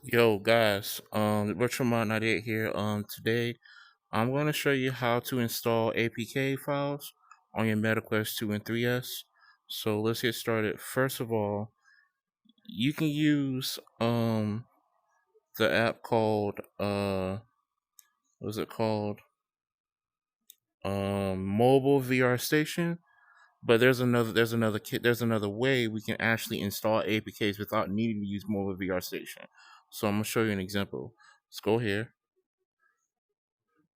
Yo guys, Retro98 here. Today I'm going to show you how to install APK files on your MetaQuest 2 and 3S. So let's get started. First of all, you can use the app called what is it called? Mobile VR Station. But there's another way we can actually install APKs without needing to use Mobile VR Station. So I'm gonna show you an example. Let's go here.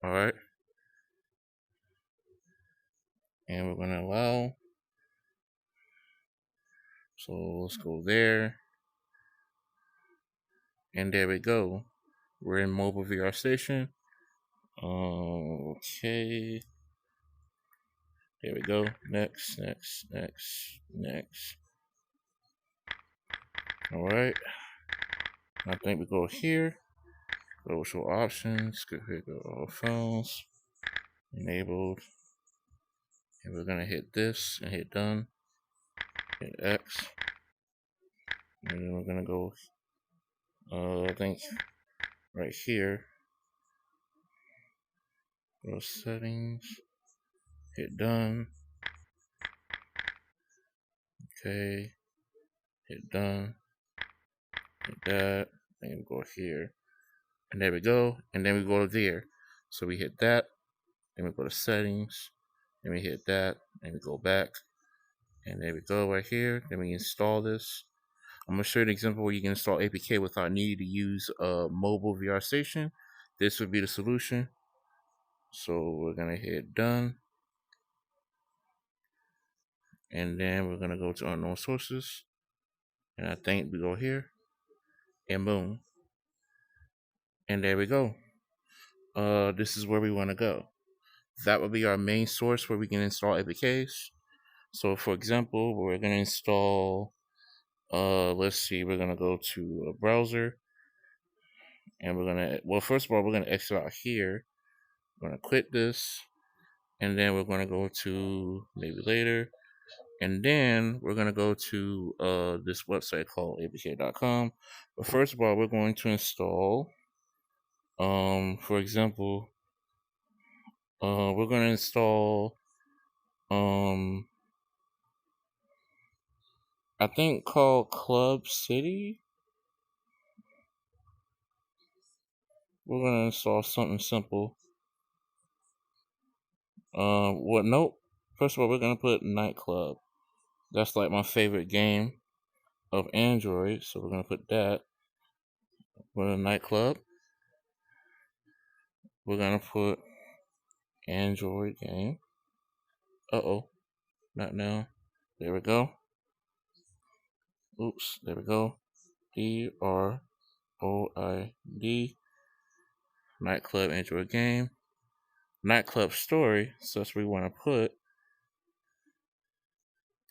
All right. And we're gonna allow. So let's go there. And there we go. We're in Mobile VR Station. Okay. There we go. Next. Alright. I think we go here. Go show options. Go here, go all phones. Enabled. And we're gonna hit this and hit done. Hit X. And then we're gonna go I think right here. Go settings. Hit done. Okay. Hit done. Hit that. And we go here. And there we go. And then we go to there. So we hit that. Then we go to settings. Then we hit that. And we go back. And there we go right here. Then we install this. I'm going to show you an example where you can install APK without needing to use a mobile VR station. This would be the solution. So we're going to hit done. And then we're going to go to unknown sources. And I think we go here. And boom. And there we go. This is where we want to go. That would be our main source where we can install APKs. So for example, we're going to install, let's see, we're going to go to a browser. And we're going to, well, first of all, we're going to exit out here. We're going to quit this. And then we're going to go to maybe later. And then we're going to go to this website called apk.com. But first of all, we're going to install, for example, we're going to install, I think called Club City. We're going to install something simple. Nope. First of all, we're going to put Nightclub. That's like my favorite game of Android. So we're going to put that. We're in Nightclub. We're going to put Android game. Uh-oh. Not now. There we go. Oops. There we go. DROID. Nightclub Android game. Nightclub story. So that's where we want to put.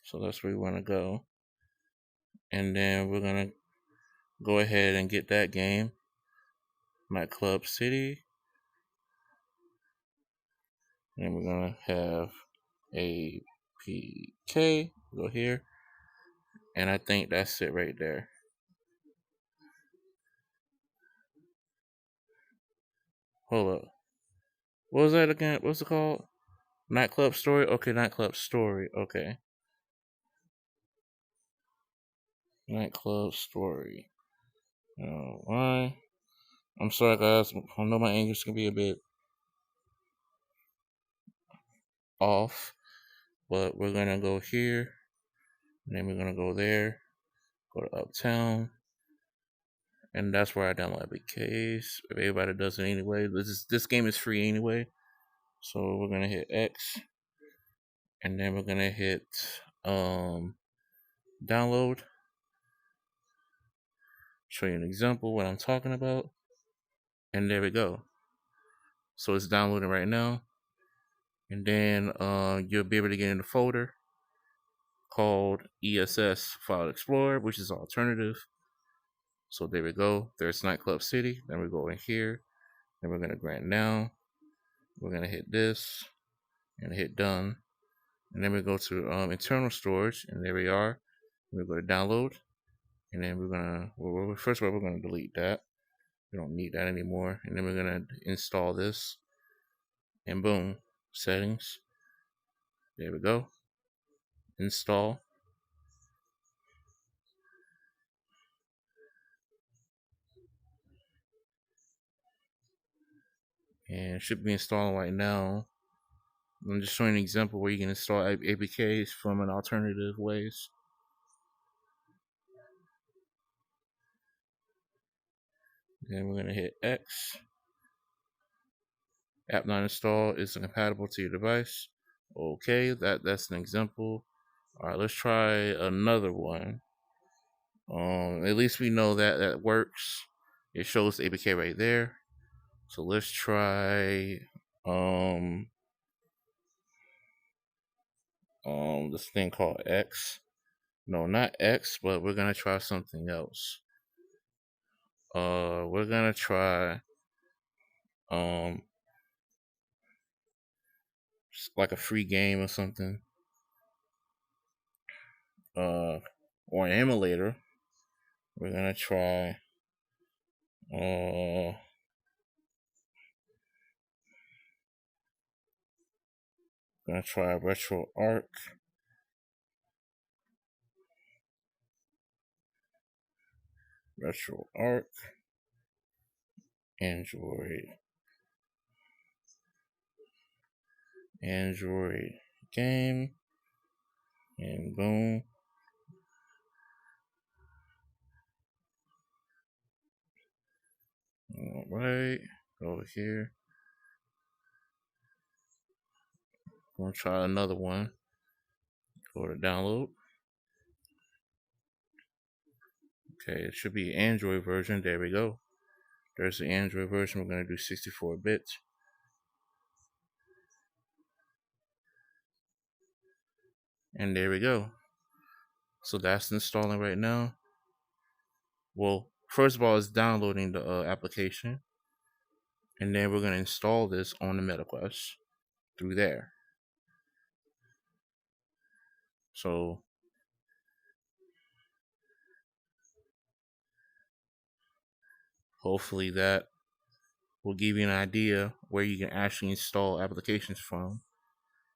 So that's where we want to go. And then we're going to go ahead and get that game. Nightclub City. And we're going to have APK. Go here. And I think that's it right there. Hold up. What was that again? What's it called? Nightclub Story? Okay, Nightclub Story. Okay. Nightclub Story. Why? I'm sorry, guys. I know my English can be a bit off. But we're going to go here. And then we're going to go there. Go to Uptown. And that's where I download APKs. If everybody does it anyway. This game is free anyway. So we're going to hit X. And then we're going to hit download. Show you an example what I'm talking about. And there we go. So it's downloading right now. And then you'll be able to get in the folder called ESS File Explorer, which is alternative. So there we go. There's Nightclub City. Then we go in here. Then we're going to grant now. We're going to hit this and hit done. And then we go to internal storage. And there we are. We go to download. And then we're going to, first of all, we're going to delete that. We don't need that anymore. And then we're gonna install this, and boom, settings. There we go. Install. And it should be installing right now. I'm just showing an example where you can install APKs from an alternative ways. Then we're gonna hit X. App not installed is compatible to your device. Okay, that's an example. All right, let's try another one. At least we know that that works. It shows the APK right there. So let's try this thing called X. No, not X, but we're gonna try something else. We're gonna try like a free game or something. Or an emulator. We're gonna try RetroArch. RetroArch. Android game. And boom. Alright. Over here. I'm gonna try another one. Go to download. Okay, it should be Android version. There we go. There's the Android version. We're gonna do 64 bits. And there we go. So that's installing right now. Well, first of all, it's downloading the application. And then we're going to install this on the MetaQuest through there. So hopefully that will give you an idea where you can actually install applications from.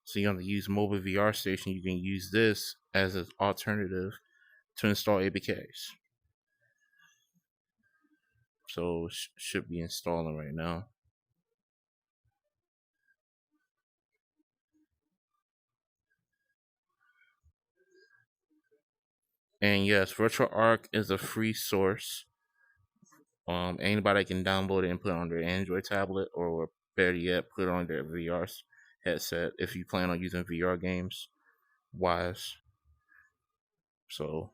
So you don't have to use Mobile VR Station. You can use this as an alternative to install APKs. So should be installing right now. And yes, RetroArch is a free source. Anybody can download it and put it on their Android tablet, or better yet, put it on their VR headset if you plan on using VR games wise. So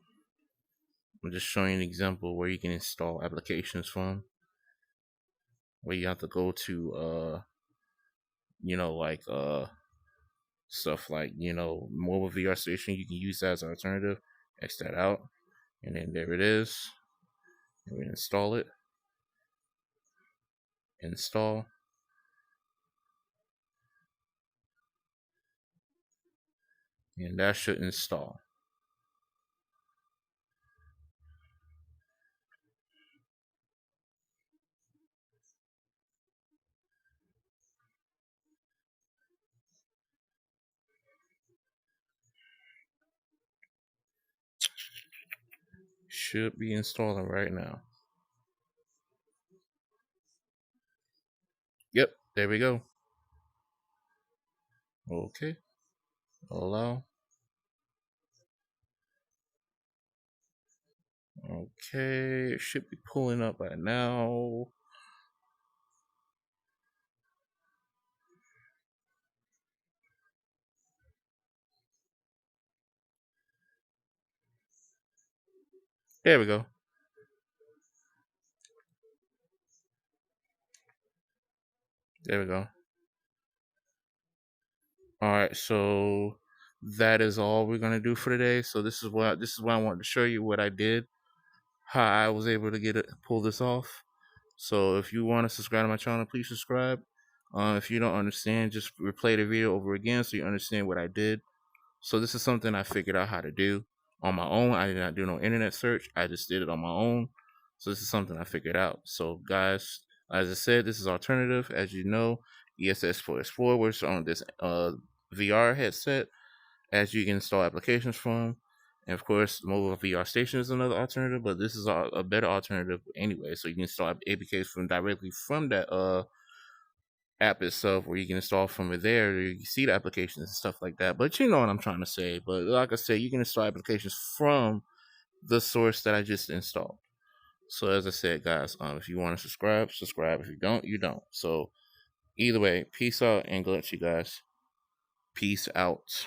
I'm just showing an example where you can install applications from, where you have to go to like stuff like Mobile VR Station. You can use that as an alternative. X that out, and then there it is. And we install it. Install. And that should install. Should be installing right now. Yep, there we go. Okay. Allow. Okay, it should be pulling up by now. There we go. There we go. All right, so that is all we're gonna do for today. So this is why I wanted to show you what I did, how I was able to pull this off. So if you want to subscribe to my channel, please subscribe. If you don't understand, just replay the video over again so you understand what I did. So this is something I figured out how to do on my own. I did not do no internet search. I just did it on my own. So this is something I figured out. So guys, as I said, this is alternative. As you know, ESS4 works on this VR headset, as you can install applications from. And of course, mobile VR station is another alternative, but this is a better alternative anyway. So you can install APKs from directly from that app itself, where you can install from it there. You can see the applications and stuff like that. But you know what I'm trying to say. But like I said, you can install applications from the source that I just installed. So as I said, guys, if you want to subscribe, subscribe. If you don't, you don't. So either way, peace out and glad you guys. Peace out.